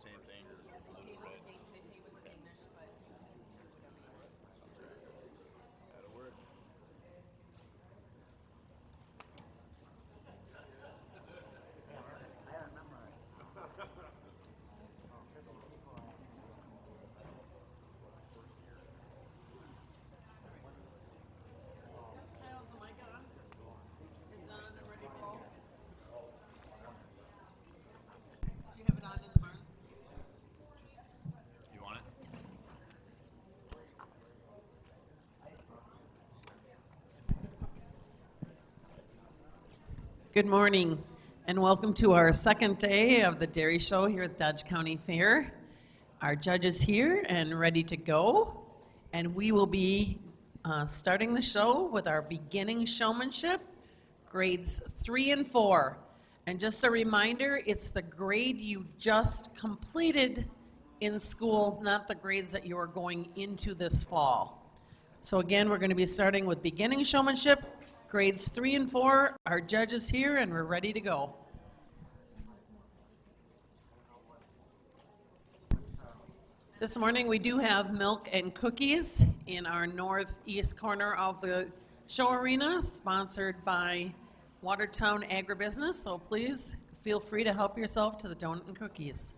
same thing. A little red. Okay. That'll work. You want it? Good morning, and welcome to our second day of the Dairy Show here at Dodge County Fair. Our judge is here and ready to go, and we will be starting the show with our beginning showmanship, grades 3 and 4. And just a reminder, it's the grade you just completed in school, not the grades that you are going into this fall. So again, we're going to be starting with beginning showmanship, grades 3 and 4. Our judge is here and we're ready to go. This morning we do have milk and cookies in our northeast corner of the show arena, sponsored by Watertown Agribusiness. So please feel free to help yourself to the donut and cookies.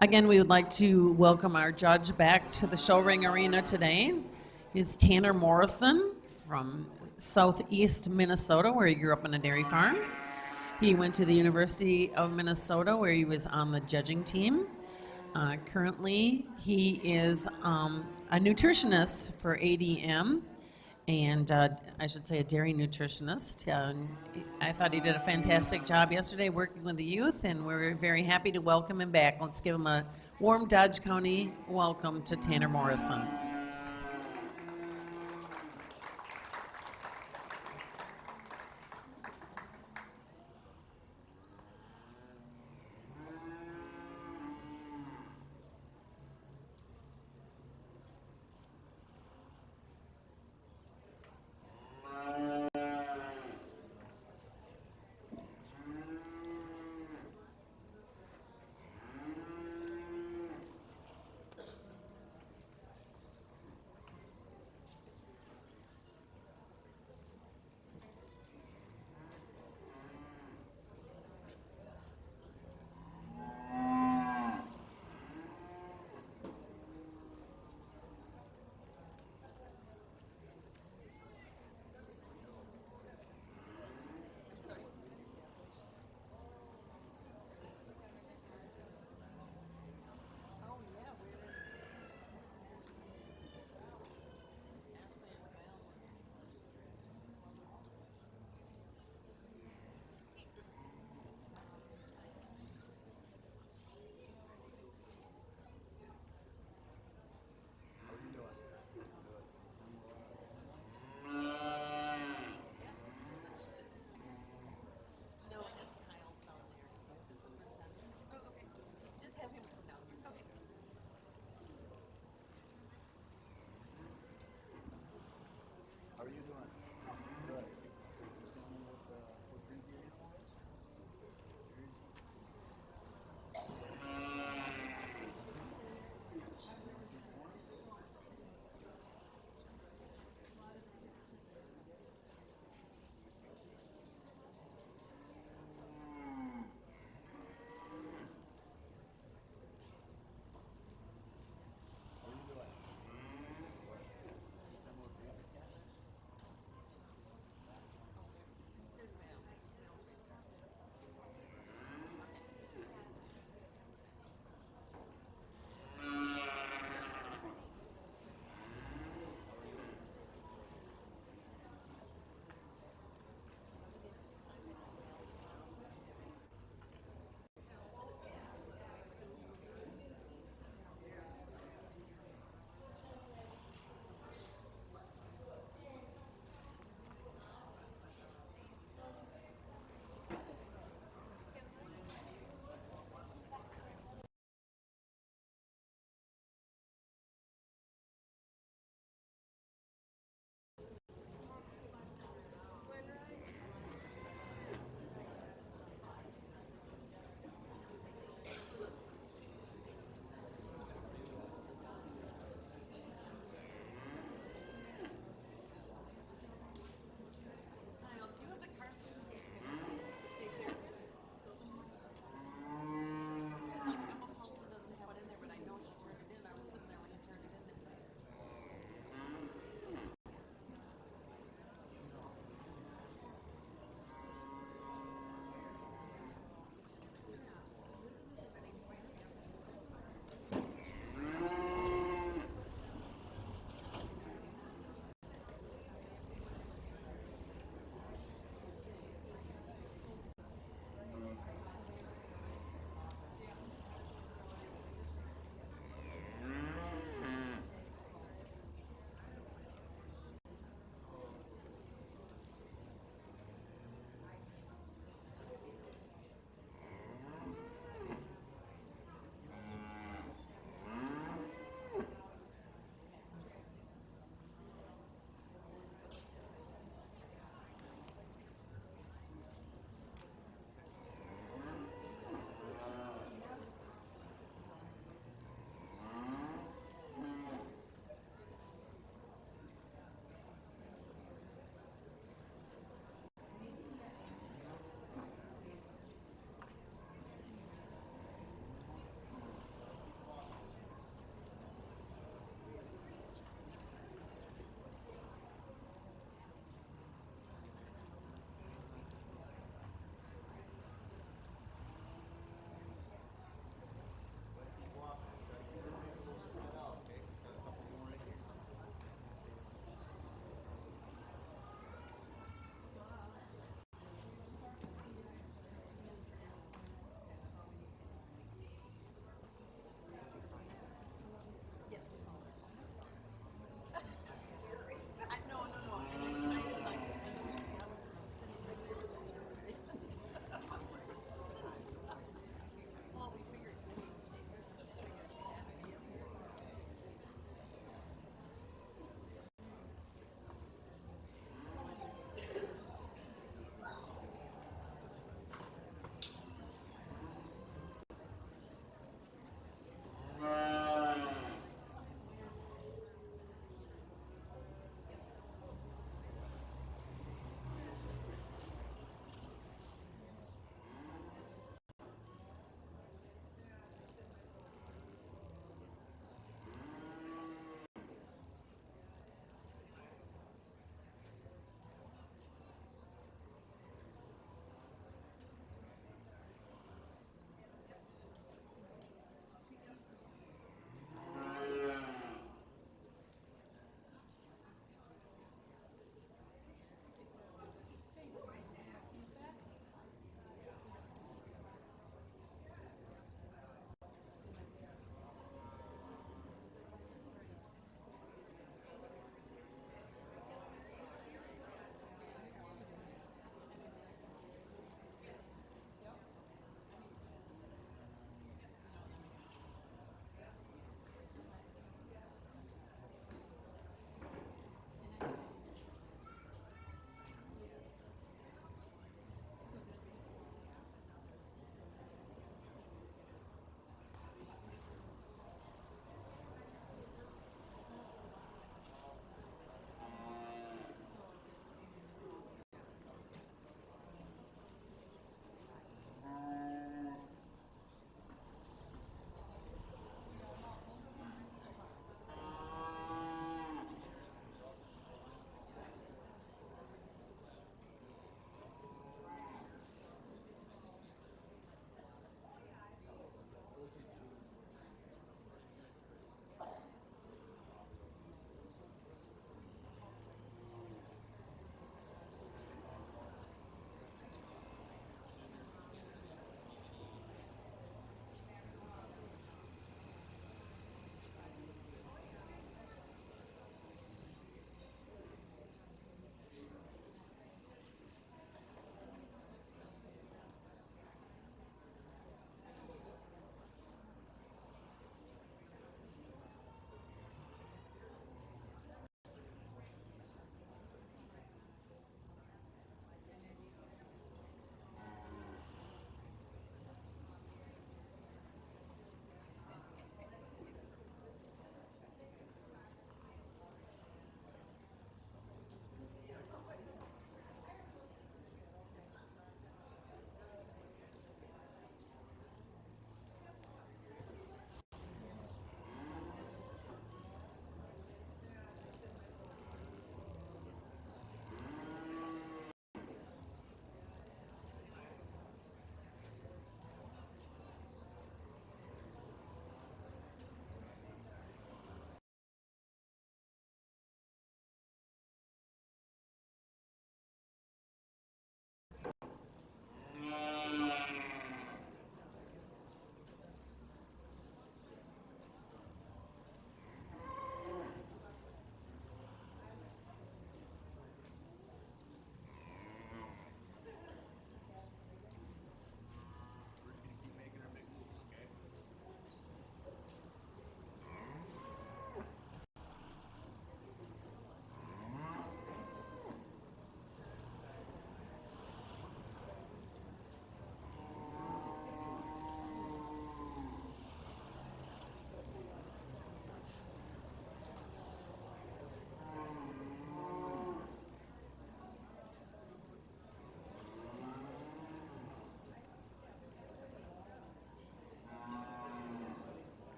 Again, we would like to welcome our judge back to the show ring arena today. Is Tanner Morrison from southeast Minnesota, where he grew up on a dairy farm. He went to the University of Minnesota, where he was on the judging team. Currently, he is a nutritionist for ADM, and I should say a dairy nutritionist. I thought he did a fantastic job yesterday working with the youth, and we're very happy to welcome him back. Let's give him a warm Dodge County welcome to Tanner Morrison. How are you doing? Good.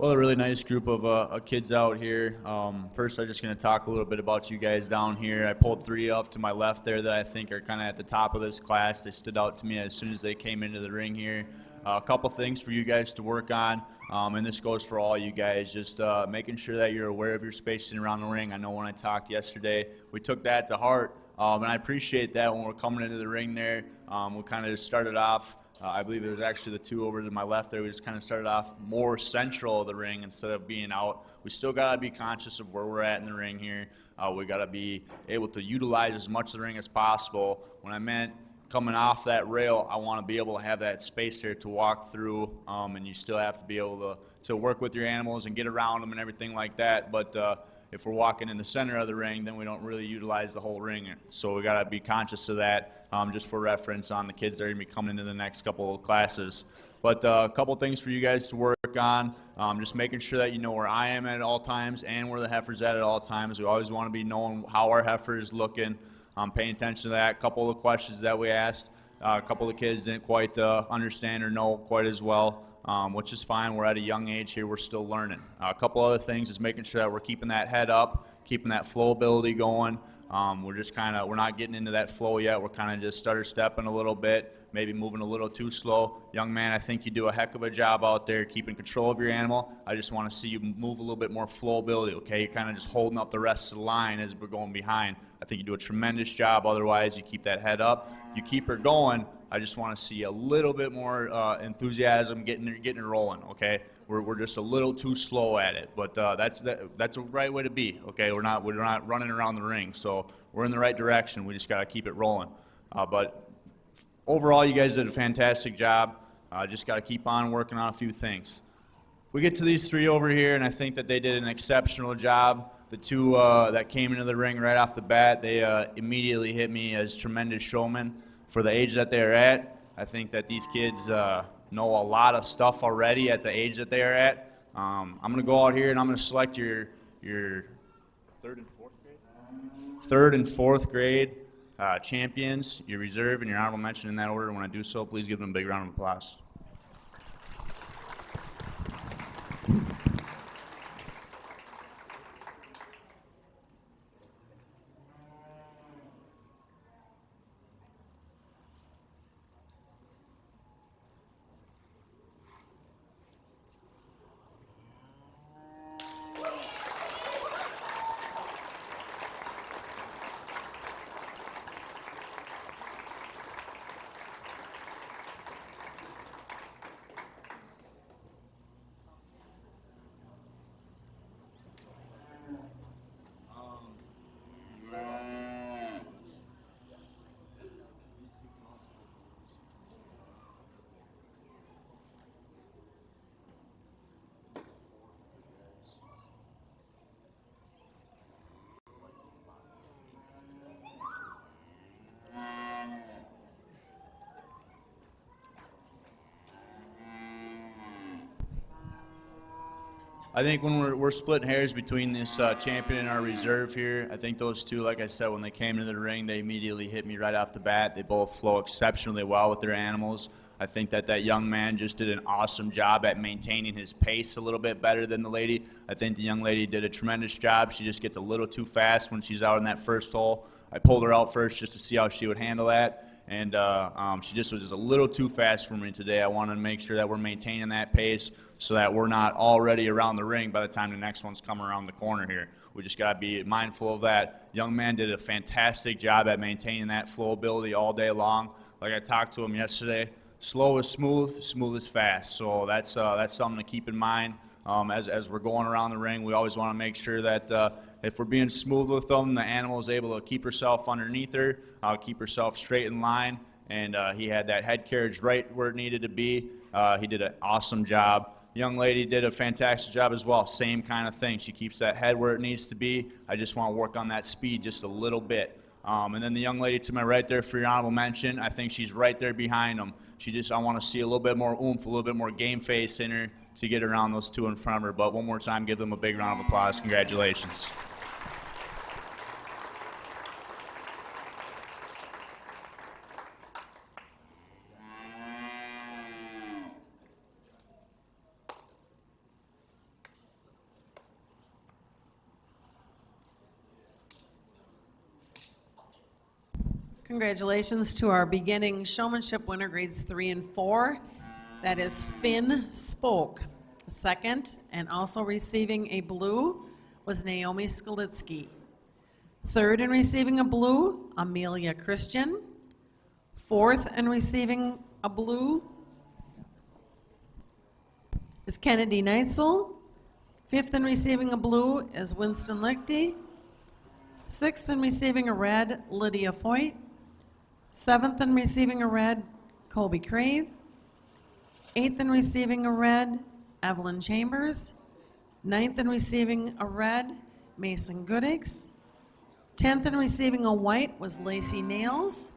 Well, a really nice group of kids out here. First, I'm just going to talk a little bit about you guys down here. I pulled 3 up to my left there that I think are kind of at the top of this class. They stood out to me as soon as they came into the ring here. A couple things for you guys to work on, and this goes for all you guys, just making sure that you're aware of your spacing around the ring. I know when I talked yesterday, we took that to heart, and I appreciate that when we're coming into the ring there. We kind of just started off, I believe it was actually the 2 over to my left there. We just kind of started off more central of the ring instead of being out. We still got to be conscious of where we're at in the ring here. We got to be able to utilize as much of the ring as possible. When I meant coming off that rail, I want to be able to have that space there to walk through, and you still have to be able to work with your animals and get around them and everything like that. But if we're walking in the center of the ring, then we don't really utilize the whole ring. So we got to be conscious of that, just for reference on the kids that are going to be coming into the next couple of classes. But a couple things for you guys to work on, just making sure that you know where I am at all times and where the heifer's at all times. We always want to be knowing how our heifer is looking, paying attention to that. A couple of the questions that we asked, a couple of the kids didn't quite understand or know quite as well. Which is fine. We're at a young age here. We're still learning. A couple other things is making sure that we're keeping that head up, keeping that flow ability going. We're not getting into that flow yet. We're kind of just stutter stepping a little bit, maybe moving a little too slow. Young man, I think you do a heck of a job out there keeping control of your animal. I just want to see you move a little bit more flow ability, okay? You're kind of just holding up the rest of the line as we're going behind. I think you do a tremendous job. Otherwise, you keep that head up. You keep her going. I just want to see a little bit more enthusiasm getting it rolling, okay? We're just a little too slow at it, but that's a right way to be, okay? We're not running around the ring, so we're in the right direction. We just got to keep it rolling. But overall, you guys did a fantastic job. Just got to keep on working on a few things. We get to these 3 over here, and I think that they did an exceptional job. The 2 that came into the ring right off the bat, they immediately hit me as tremendous showmen. For the age that they're at, I think that these kids know a lot of stuff already at the age that they are at. I'm going to go out here and I'm going to select your 3rd and 4th grade champions, your reserve, and your honorable mention in that order. When I do so, please give them a big round of applause. I think when we're splitting hairs between this champion and our reserve here, I think those 2, like I said, when they came into the ring, they immediately hit me right off the bat. They both flow exceptionally well with their animals. I think that young man just did an awesome job at maintaining his pace a little bit better than the lady. I think the young lady did a tremendous job. She just gets a little too fast when she's out in that first hole. I pulled her out first just to see how she would handle that. And she just was just a little too fast for me today. I wanted to make sure that we're maintaining that pace so that we're not already around the ring by the time the next one's coming around the corner here. We just got to be mindful of that. Young man did a fantastic job at maintaining that flow ability all day long. Like I talked to him yesterday, slow is smooth, smooth is fast. So that's something to keep in mind. As we're going around the ring, we always want to make sure that if we're being smooth with them, the animal is able to keep herself underneath her, keep herself straight in line, and he had that head carriage right where it needed to be. He did an awesome job. Young lady did a fantastic job as well. Same kind of thing. She keeps that head where it needs to be. I just want to work on that speed just a little bit. And then the young lady to my right there for your honorable mention, I think she's right there behind them. I want to see a little bit more oomph, a little bit more game face in her to get around those 2 in front of her. But one more time, give them a big round of applause. Congratulations. Congratulations to our beginning showmanship winner, grades 3 and 4. That is Finn Spoke. Second, and also receiving a blue, was Naomi Skalitsky. Third, and receiving a blue, Amelia Christian. Fourth, and receiving a blue, is Kennedy Neitzel. Fifth, and receiving a blue, is Winston Lichty. Sixth, and receiving a red, Lydia Foyt. Seventh, and receiving a red, Colby Crave. Eighth, and receiving a red, Evelyn Chambers. Ninth, and receiving a red, Mason Goodix. 10th, and receiving a white, was Lacey Nails.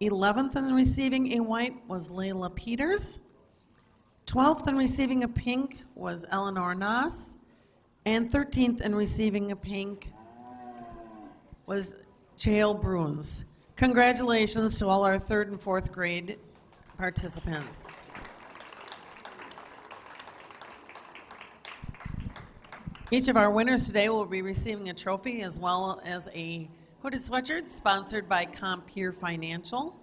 11th, and receiving a white, was Layla Peters. 12th, and receiving a pink, was Eleanor Noss. And 13th, and receiving a pink, was Chael Bruins. Congratulations to all our 3rd and 4th grade participants. Each of our winners today will be receiving a trophy as well as a hooded sweatshirt sponsored by Compeer Financial.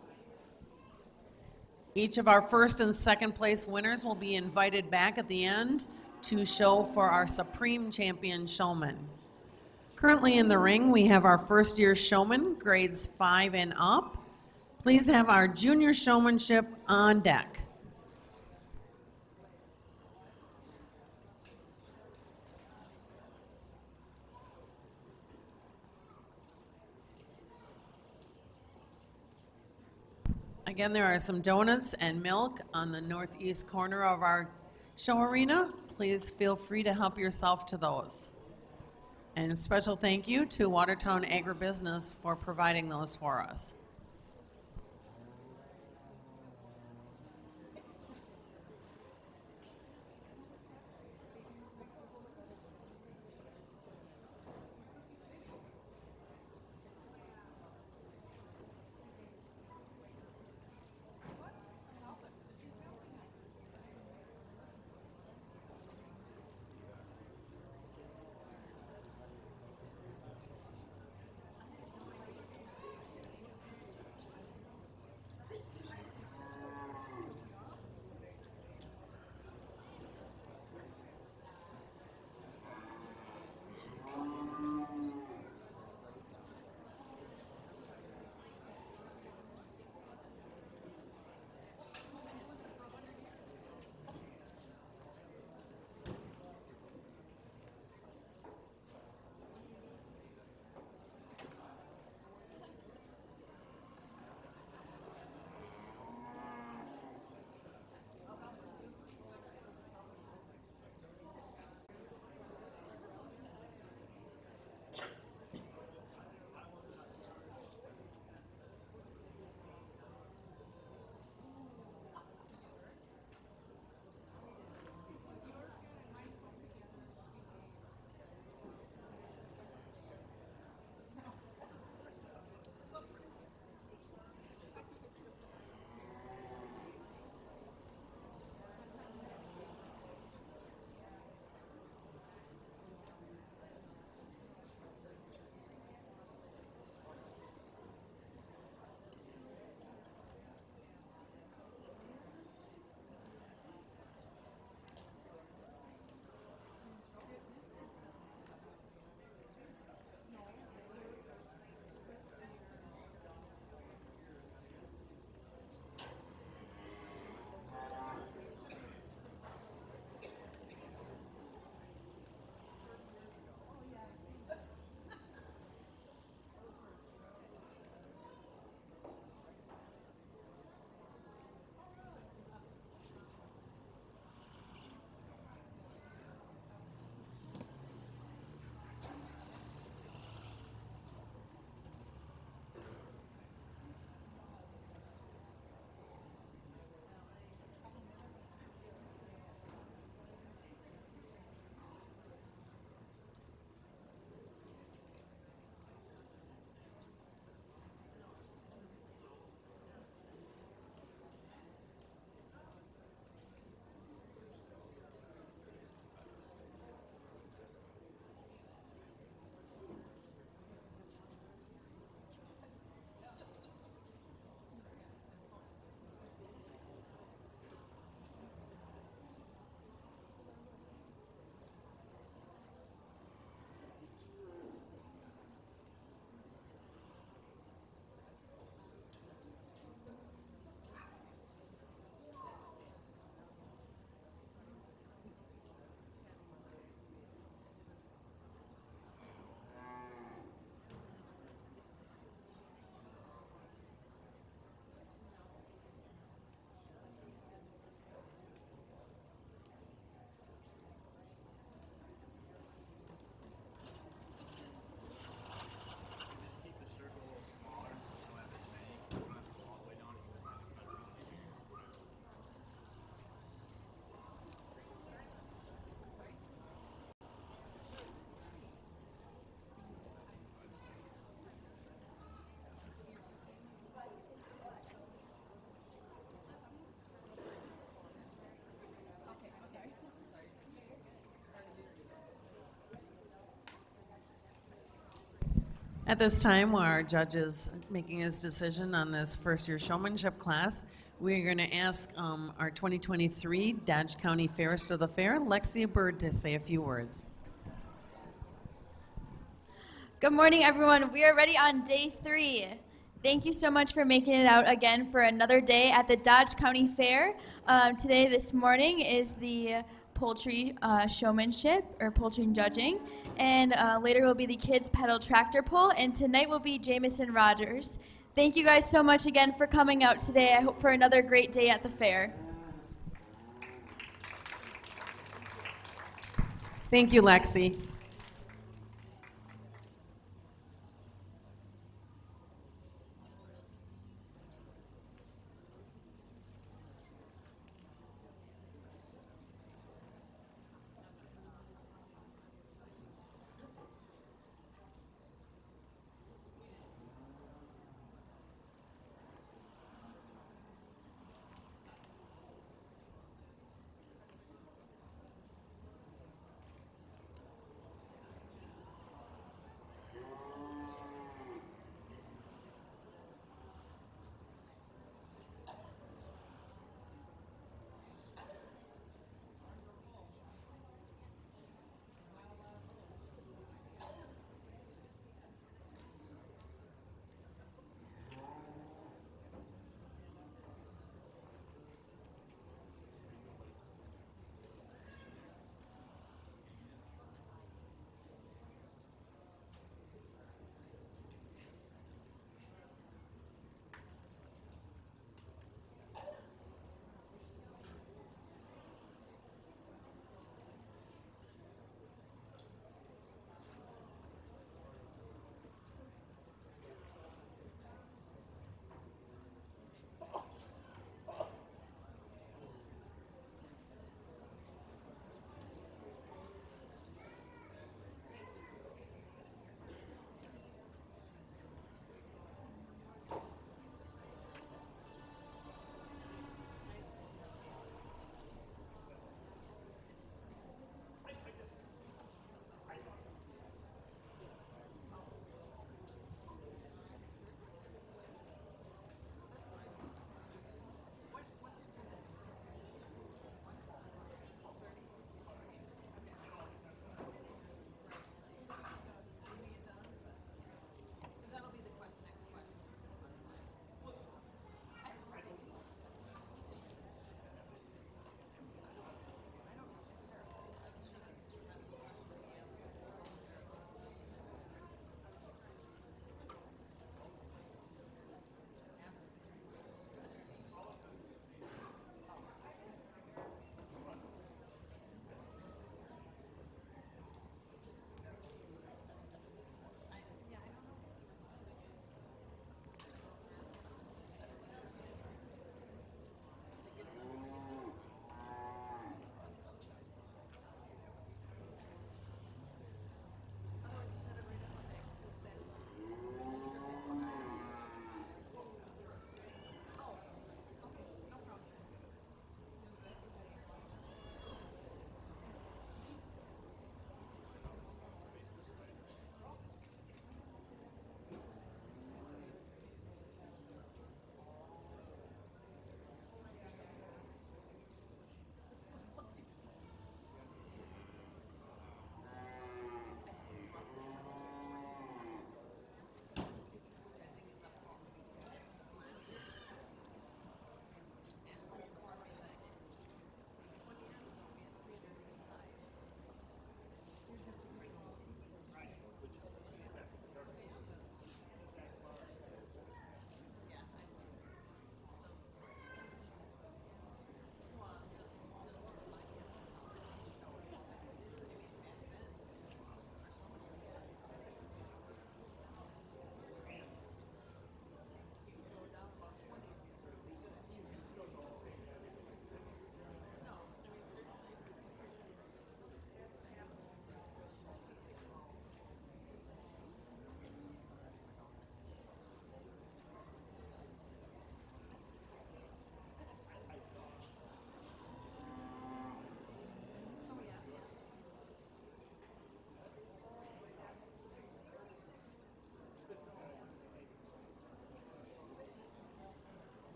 Each of our 1st and 2nd place winners will be invited back at the end to show for our Supreme Champion Showman. Currently in the ring, we have our first-year showman, grades 5 and up. Please have our Junior Showmanship on deck. Again, there are some donuts and milk on the northeast corner of our show arena. Please feel free to help yourself to those. And a special thank you to Watertown Agribusiness for providing those for us. At this time, while our judge is making his decision on this first-year showmanship class, we're going to ask our 2023 Dodge County Fairest of the Fair, Lexi Bird, to say a few words. Good morning, everyone. We are ready on day 3. Thank you so much for making it out again for another day at the Dodge County Fair. This morning, is the poultry showmanship or poultry judging, and later will be the kids pedal tractor pull, and tonight will be Jamison Rogers. Thank you guys so much again for coming out today. I hope for another great day at the fair. Thank you, Lexi.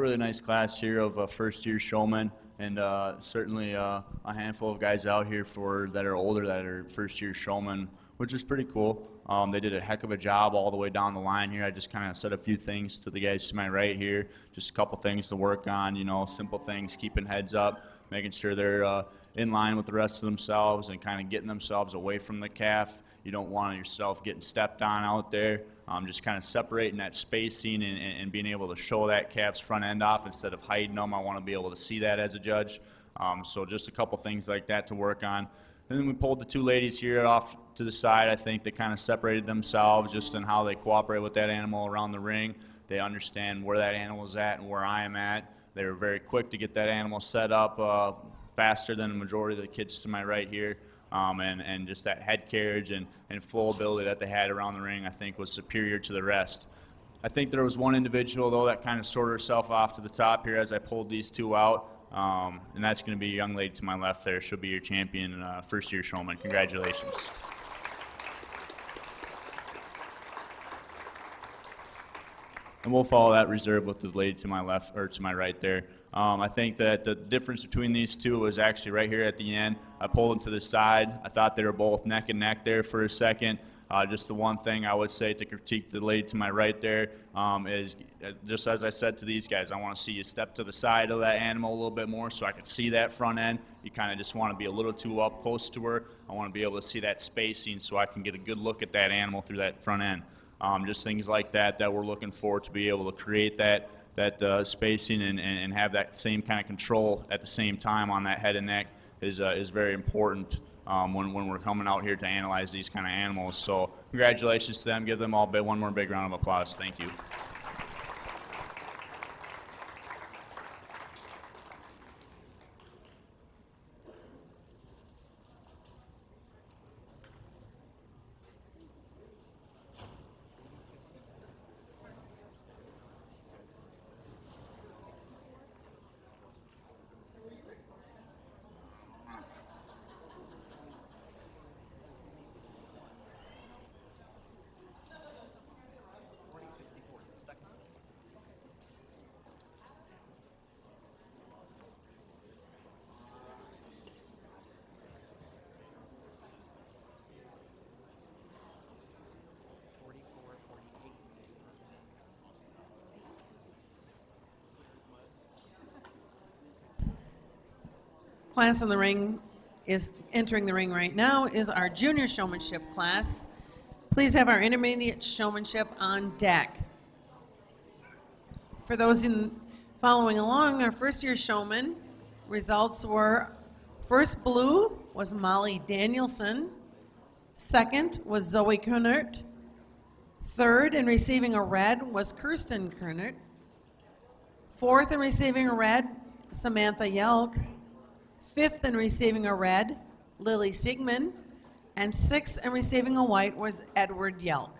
really nice class here of first-year showmen, and certainly a handful of guys out here that are older that are first-year showmen, which is pretty cool. They did a heck of a job all the way down the line here. I just kind of said a few things to the guys to my right here, just a couple things to work on, simple things, keeping heads up, making sure they're in line with the rest of themselves and kind of getting themselves away from the calf. You don't want yourself getting stepped on out there. Just kind of separating that spacing and being able to show that calf's front end off instead of hiding them. I want to be able to see that as a judge. So just a couple things like that to work on. And then we pulled the two ladies here off to the side. I think they kind of separated themselves just in how they cooperate with that animal around the ring. They understand where that animal is at and where I am at. They were very quick to get that animal set up faster than the majority of the kids to my right here. And just that head carriage and flow ability that they had around the ring, I think, was superior to the rest. I think there was one individual, though, that kind of sorted herself off to the top here as I pulled these two out, and that's going to be a young lady to my left there. She'll be your champion, first-year showman. Congratulations. And we'll follow that reserve with the lady to my left, or to my right there. I think that the difference between these two was actually right here at the end. I pulled them to the side. I thought they were both neck and neck there for a second. Just the one thing I would say to critique the lady to my right there is, just as I said to these guys, I want to see you step to the side of that animal a little bit more so I can see that front end. You kind of just want to be a little too up close to her. I want to be able to see that spacing so I can get a good look at that animal through that front end. Just things like that we're looking for to be able to create that spacing and have that same kind of control at the same time on that head and neck is very important when we're coming out here to analyze these kind of animals. So congratulations to them. Give them all one more big round of applause. Thank you. Class in the ring is entering the ring right now is our Junior Showmanship class. Please have our intermediate showmanship on deck. For those following along, our first year showman results were: first blue was Molly Danielson, second was Zoe Kernert, third in receiving a red was Kirsten Kernert, fourth in receiving a red, Samantha Yelk, fifth in receiving a red, Lily Siegman, and sixth in receiving a white was Edward Yelk.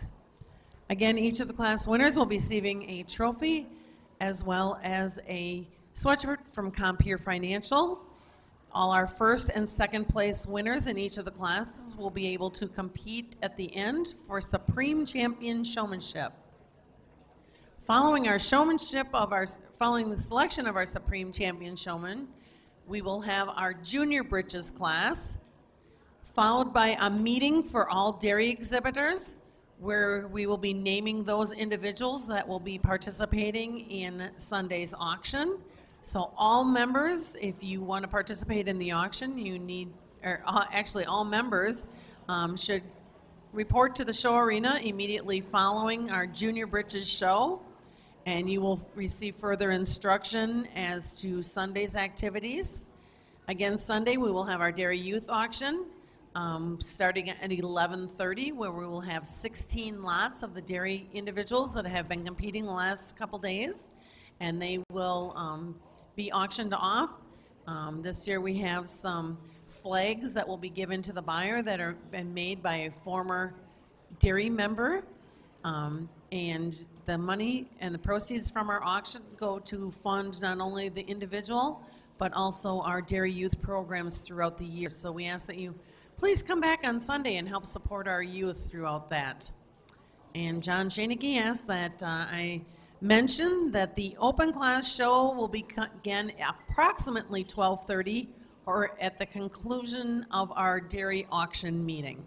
Again, each of the class winners will be receiving a trophy as well as a sweatshirt from Compeer Financial. All our first and second place winners in each of the classes will be able to compete at the end for Supreme Champion Showmanship. Following the selection of our Supreme Champion Showman, we will have our Junior Britches class, followed by a meeting for all dairy exhibitors, where we will be naming those individuals that will be participating in Sunday's auction. So all members, if you want to participate in the auction, all members should report to the show arena immediately following our Junior Britches show, and you will receive further instruction as to Sunday's activities. Again, Sunday we will have our Dairy Youth auction starting at 11:30, where we will have 16 lots of the dairy individuals that have been competing the last couple days, and they will be auctioned off. This year we have some flags that will be given to the buyer that are been made by a former dairy member. And the money and the proceeds from our auction go to fund not only the individual, but also our dairy youth programs throughout the year. So we ask that you please come back on Sunday and help support our youth throughout that. And John Shaneke asked that I mention that the open class show will begin approximately 12:30 or at the conclusion of our dairy auction meeting.